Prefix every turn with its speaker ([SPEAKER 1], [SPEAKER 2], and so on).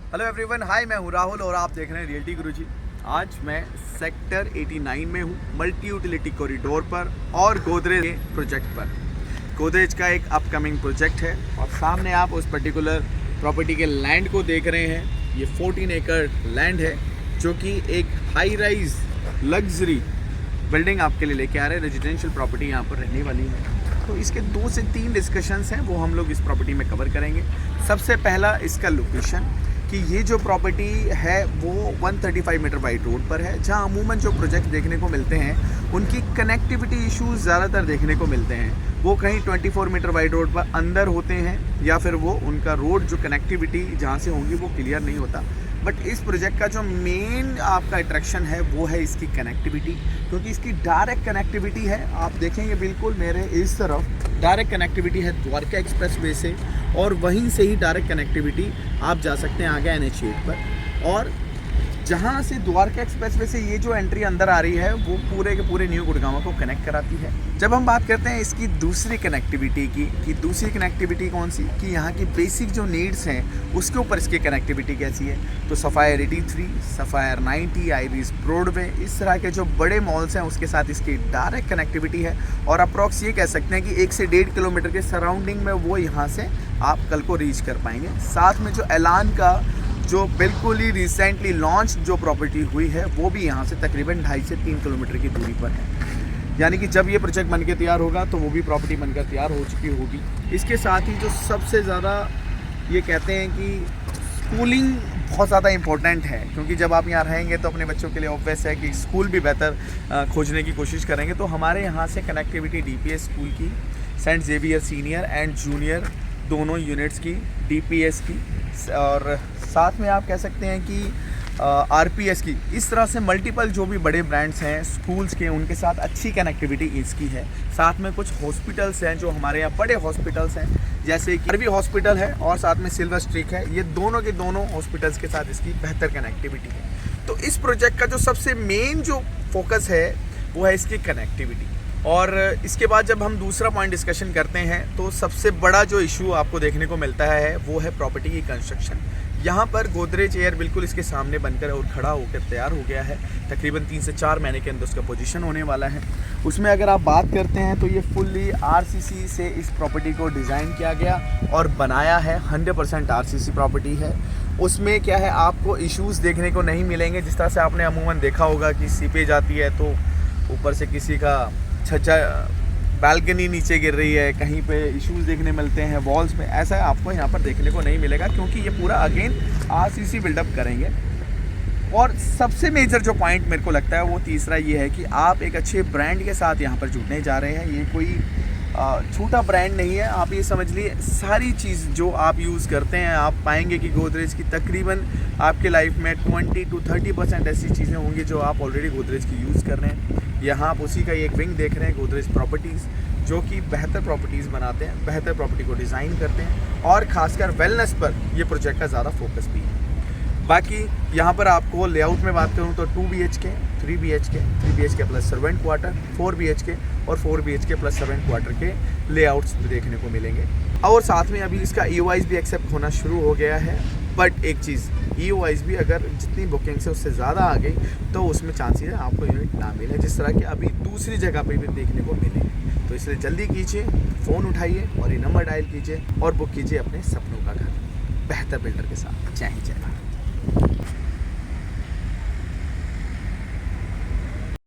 [SPEAKER 1] Hello everyone, हाय, मैं हूँ राहुल और आप देख रहे हैं रियल्टी गुरुजी। आज मैं सेक्टर 89 में हूँ, मल्टी यूटिलिटी कॉरिडोर पर और गोदरेज के प्रोजेक्ट पर। गोदरेज का एक अपकमिंग प्रोजेक्ट है और सामने आप उस पर्टिकुलर प्रॉपर्टी के लैंड को देख रहे हैं। ये 14 एकड़ लैंड है जो कि एक हाई राइज लग्जरी बिल्डिंग आपके लिए लेके आ रहे हैं। रेजिडेंशियल प्रॉपर्टी यहाँ पर रहने वाली है। तो इसके 2 से 3 डिस्कशंस हैं, वो हम लोग इस प्रॉपर्टी में कवर करेंगे। सबसे पहला इसका लोकेशन, कि ये जो प्रॉपर्टी है वो 135 मीटर वाइड रोड पर है, जहां अमूमन जो प्रोजेक्ट देखने को मिलते हैं उनकी कनेक्टिविटी इश्यूज ज़्यादातर देखने को मिलते हैं। वो कहीं 24 मीटर वाइड रोड पर अंदर होते हैं या फिर वो उनका रोड जो कनेक्टिविटी जहां से होंगी वो क्लियर नहीं होता। बट इस प्रोजेक्ट का जो मेन आपका अट्रैक्शन है वो है इसकी कनेक्टिविटी, क्योंकि इसकी डायरेक्ट कनेक्टिविटी है। आप देखेंगे बिल्कुल मेरे इस तरफ डायरेक्ट कनेक्टिविटी है द्वारका एक्सप्रेस वे से, और वहीं से ही डायरेक्ट कनेक्टिविटी आप जा सकते हैं आगे NH8 पर। और जहाँ से द्वारका एक्सप्रेस वे से ये जो एंट्री अंदर आ रही है वो पूरे के पूरे न्यू गुड़गांव को कनेक्ट कराती है। जब हम बात करते हैं इसकी दूसरी कनेक्टिविटी की, कि दूसरी कनेक्टिविटी कौन सी, कि यहाँ की बेसिक जो नीड्स हैं उसके ऊपर इसकी कनेक्टिविटी कैसी है, तो सफ़ायर 83, सफ़ायर 90, आइरिस ब्रॉडवे, इस तरह के जो बड़े मॉल्स हैं उसके साथ इसकी डायरेक्ट कनेक्टिविटी है। और अप्रॉक्स ये कह सकते हैं कि 1 से 1.5 किलोमीटर के सराउंडिंग में वो यहाँ से आप कल को रीच कर पाएंगे। साथ में जो ऐलान का जो बिल्कुल ही रिसेंटली लॉन्च जो प्रॉपर्टी हुई है वो भी यहाँ से तकरीबन 2.5 से 3 किलोमीटर की दूरी पर है। यानी कि जब ये प्रोजेक्ट बनकर तैयार होगा तो वो भी प्रॉपर्टी बनकर तैयार हो चुकी होगी। इसके साथ ही जो सबसे ज़्यादा ये कहते हैं कि स्कूलिंग बहुत ज़्यादा इम्पोर्टेंट है, क्योंकि जब आप यहाँ रहेंगे तो अपने बच्चों के लिए ऑब्वियस है कि स्कूल भी बेहतर खोजने की कोशिश करेंगे। तो हमारे यहाँ से कनेक्टिविटी DPS स्कूल की, Saint Xavier senior and junior दोनों यूनिट्स की, DPS की, और साथ में आप कह सकते हैं कि RPS की, इस तरह से मल्टीपल जो भी बड़े ब्रांड्स हैं स्कूल्स के, उनके साथ अच्छी कनेक्टिविटी इसकी है। साथ में कुछ हॉस्पिटल्स हैं जो हमारे यहाँ बड़े हॉस्पिटल्स हैं, जैसे कि आरवी हॉस्पिटल है और साथ में सिल्वर स्ट्रीक है। ये दोनों के दोनों हॉस्पिटल्स के साथ इसकी बेहतर कनेक्टिविटी है। तो इस प्रोजेक्ट का जो सबसे मेन जो फोकस है वो है इसकी कनेक्टिविटी। और इसके बाद जब हम दूसरा पॉइंट डिस्कशन करते हैं तो सबसे बड़ा जो इशू आपको देखने को मिलता है वो है प्रॉपर्टी की कंस्ट्रक्शन। यहाँ पर गोदरेज एयर बिल्कुल इसके सामने बनकर और खड़ा होकर तैयार हो गया है। तकरीबन 3 से 4 महीने के अंदर उसका पोजीशन होने वाला है। उसमें अगर आप बात करते हैं तो ये फुल्ली RCC से इस प्रॉपर्टी को डिज़ाइन किया गया और बनाया है। 100% RCC प्रॉपर्टी है। उसमें क्या है, आपको इश्यूज़ देखने को नहीं मिलेंगे जिस तरह से आपने अमूमन देखा होगा कि सीपेज आती है तो ऊपर से किसी का छज्जा, बालकनी नीचे गिर रही है, कहीं पे इश्यूज देखने मिलते हैं वॉल्स पे। ऐसा आपको यहाँ पर देखने को नहीं मिलेगा, क्योंकि ये पूरा अगेन RCC बिल्डअप करेंगे। और सबसे मेजर जो पॉइंट मेरे को लगता है वो तीसरा ये है कि आप एक अच्छे ब्रांड के साथ यहाँ पर जुड़ने जा रहे हैं। ये कोई छोटा ब्रांड नहीं है। आप ये समझ लिए सारी चीज़ जो आप यूज़ करते हैं आप पाएंगे कि गोदरेज की तकरीबन आपके लाइफ में 20 to 30% ऐसी चीज़ें होंगी जो आप ऑलरेडी गोदरेज की यूज़ कर रहे हैं। यहाँ आप उसी का एक विंग देख रहे हैं, गोदरेज प्रॉपर्टीज़, जो कि बेहतर प्रॉपर्टीज़ बनाते हैं, बेहतर प्रॉपर्टी को डिज़ाइन करते हैं, और ख़ासकर वेलनेस पर ये प्रोजेक्ट का ज़्यादा फोकस भी है। बाकी यहाँ पर आपको लेआउट में बात करूँ तो 2 BHK, 3 BHK, 3 BHK plus servant quarter, 4 BHK और 4 BHK प्लस सर्वेंट क्वार्टर के लेआउट्स देखने को मिलेंगे। और साथ में अभी इसका EOIs भी एक्सेप्ट होना शुरू हो गया है। बट एक चीज़, EOIs भी अगर जितनी बुकिंग्स है उससे ज़्यादा आ गई तो उसमें चांसेस है आपको यूनिट ना मिले, जिस तरह के अभी दूसरी जगह पे भी देखने को मिले। तो इसलिए जल्दी कीजिए, फ़ोन उठाइए और ये नंबर डायल कीजिए और बुक कीजिए अपने सपनों का घर बेहतर बिल्डर के साथ। जय हिंद, जय भारत।